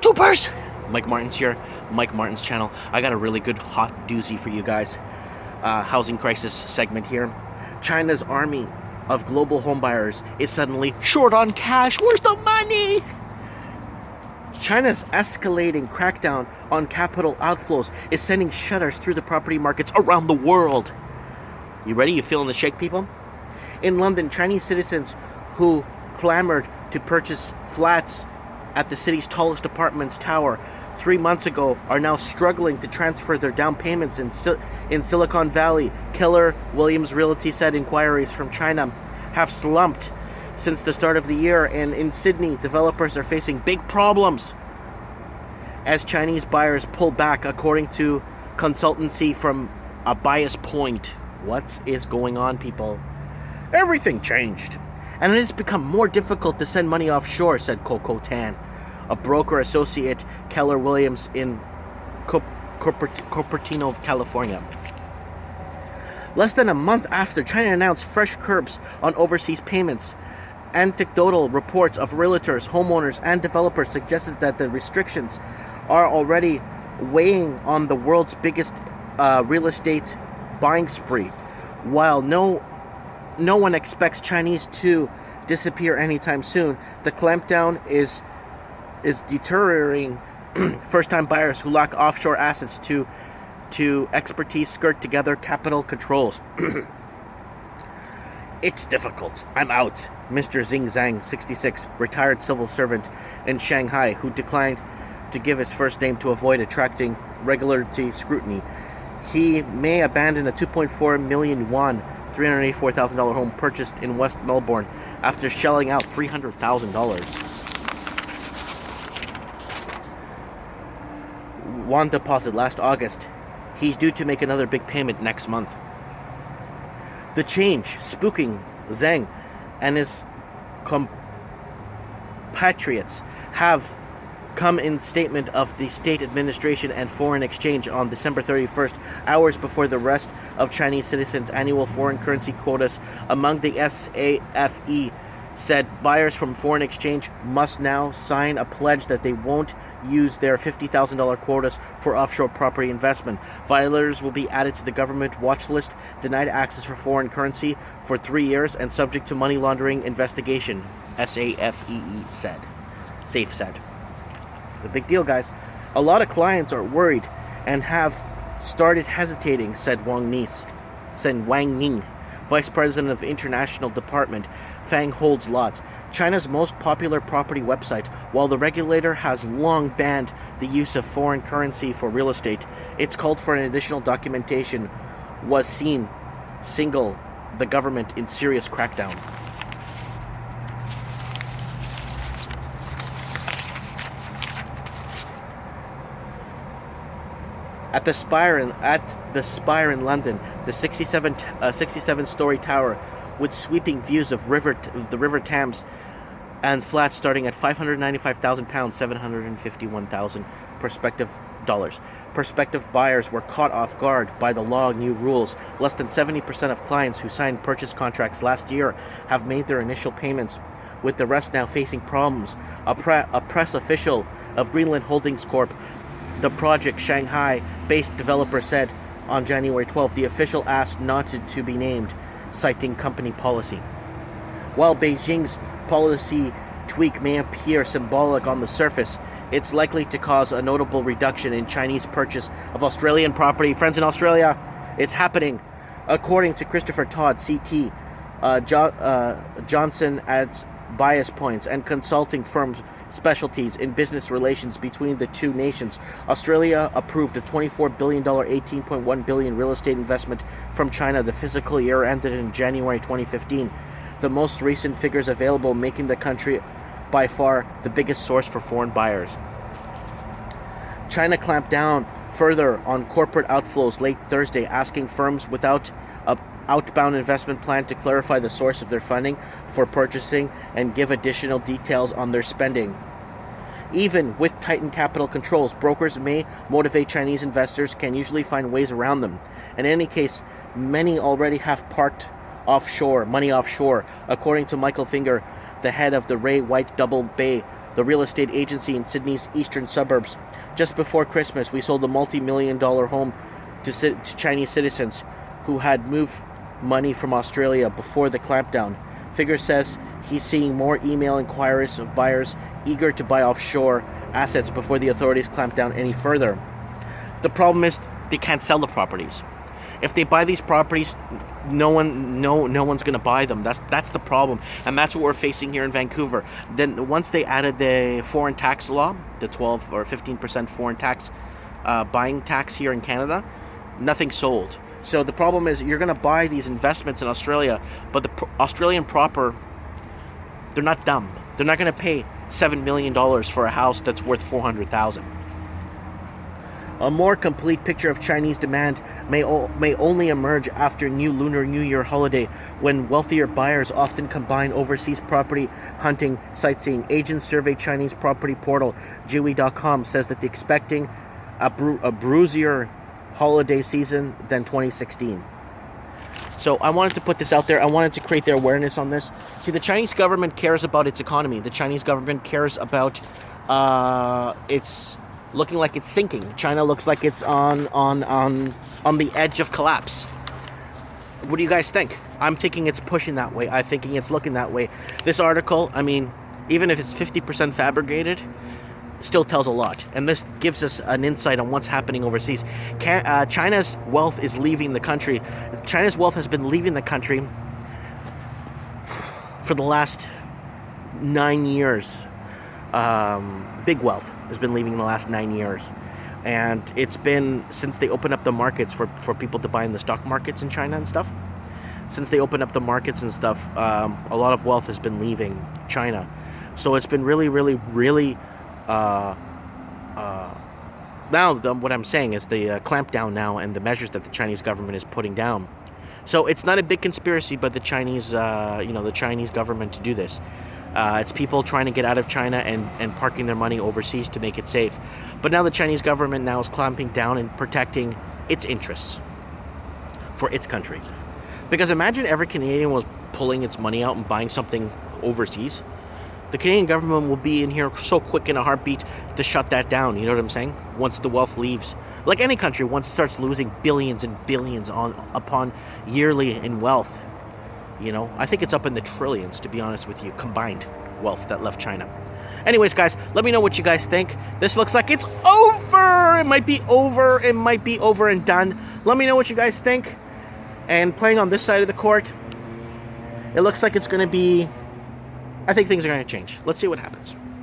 YouTubers? Mike Martin's here, Mike Martin's channel. I got a really good hot doozy for you guys. Housing crisis segment here. China's army of global homebuyers is suddenly short on cash. Where's the money? China's escalating crackdown on capital outflows is sending shudders through the property markets around the world. You ready? You feeling the shake, people? In London, Chinese citizens who clamored to purchase flats at the city's tallest apartments tower 3 months ago are now struggling to transfer their down payments in Silicon Valley. Keller Williams Realty said inquiries from China have slumped since the start of the year, and in Sydney, developers are facing big problems as Chinese buyers pull back, according to consultancy from a bias point. What is going on, people? Everything changed, and it has become more difficult to send money offshore, said Coco Tan, a broker associate Keller Williams in Cupertino, California. Less than a month after China announced fresh curbs on overseas payments, anecdotal reports of realtors, homeowners, and developers suggested that the restrictions are already weighing on the world's biggest real estate buying spree. While no one expects Chinese to disappear anytime soon, the clampdown is deteriorating first-time buyers who lack offshore assets to expertise skirt together capital controls. It's difficult. I'm out. Mr. Xing Zhang, 66, retired civil servant in Shanghai, who declined to give his first name to avoid attracting regulatory scrutiny. He may abandon a 2.4 million yuan, $384,000 home purchased in West Melbourne after shelling out $300,000. Yuan deposit last August. He's due to make another big payment next month. The change spooking Zhang and his compatriots have come in statement of the State Administration and Foreign Exchange on December 31st, hours before the rest of Chinese citizens' annual foreign currency quotas. Among the SAFE said buyers from foreign exchange must now sign a pledge that they won't use their $50,000 quotas for offshore property investment. Violators will be added to the government watch list, denied access for foreign currency for 3 years, and subject to money laundering investigation, SAFE said. SAFE said. It's a big deal, guys. A lot of clients are worried and have started hesitating, said Wang Ning, Vice President of International Department, Fang Holds Lot, China's most popular property website. While the regulator has long banned the use of foreign currency for real estate, its call for an additional documentation was seen signal the government in serious crackdown. At the Spire in London, the 67-story tower with sweeping views of the River Thames and flats starting at £595,000, $751,000 prospective dollars. Prospective buyers were caught off guard by the new rules. Less than 70% of clients who signed purchase contracts last year have made their initial payments, with the rest now facing problems. A press official of Greenland Holdings Corp., the project Shanghai-based developer, said on January 12th the official asked not to be named, citing company policy. While Beijing's policy tweak may appear symbolic on the surface, it's likely to cause a notable reduction in Chinese purchase of Australian property. Friends in Australia, it's happening. According to Christopher Todd, CT, Johnson adds bias points and consulting firms specialties in business relations between the two nations. Australia approved a $24 billion, $18.1 billion real estate investment from China. The fiscal year ended in January 2015. The most recent figures available making the country by far the biggest source for foreign buyers. China clamped down further on corporate outflows late Thursday, asking firms without an outbound investment plan to clarify the source of their funding for purchasing and give additional details on their spending. Even with tightened capital controls, brokers may motivate Chinese investors can usually find ways around them. In any case, many already have parked money offshore, according to Michael Finger, the head of the Ray White Double Bay the real estate agency in Sydney's eastern suburbs. Just before Christmas, we sold a multi-million-dollar home to Chinese citizens who had moved money from Australia before the clampdown. Figure says he's seeing more email inquiries of buyers eager to buy offshore assets before the authorities clamp down any further. The problem is they can't sell the properties. If they buy these properties, no one's going to buy them. That's the problem, and that's what we're facing here in Vancouver. Then once they added the foreign tax law, the 12 or 15% foreign tax buying tax here in Canada, nothing sold. So the problem is you're going to buy these investments in Australia, but the Australian proper, they're not dumb. They're not going to pay $7 million for a house that's worth $400,000. A more complete picture of Chinese demand may only emerge after new Lunar New Year holiday, when wealthier buyers often combine overseas property hunting, sightseeing. Agents survey Chinese property portal Jiwi.com says that they're expecting a bruisier holiday season than 2016. So I wanted to put this out there. I wanted to create their awareness on this. See, the Chinese government cares about its economy. The Chinese government cares about its looking like it's sinking. China looks like it's on the edge of collapse. What do you guys think? I'm thinking it's pushing that way. I'm thinking it's looking that way. This article, I mean, even if it's 50% fabricated, still tells a lot. And this gives us an insight on what's happening overseas. China's wealth is leaving the country. China's wealth has been leaving the country for the last 9 years. Big wealth has been leaving the last 9 years, and it's been since they opened up the markets for people to buy in the stock markets in China and stuff. Since they opened up the markets and stuff, a lot of wealth has been leaving China. So it's been really now what I'm saying is the clampdown now and the measures that the Chinese government is putting down. So it's not a big conspiracy, but the Chinese government to do this. It's people trying to get out of China and parking their money overseas to make it safe. But now the Chinese government now is clamping down and protecting its interests for its countries. Because imagine every Canadian was pulling its money out and buying something overseas. The Canadian government will be in here so quick in a heartbeat to shut that down. You know what I'm saying? Once the wealth leaves. Like any country, once it starts losing billions and billions upon yearly in wealth. You know, I think it's up in the trillions, to be honest with you, combined wealth that left China. Anyways, guys, let me know what you guys think. This looks like it's over. It might be over. It might be over and done. Let me know what you guys think. And playing on this side of the court, it looks like it's going to be... I think things are going to change. Let's see what happens.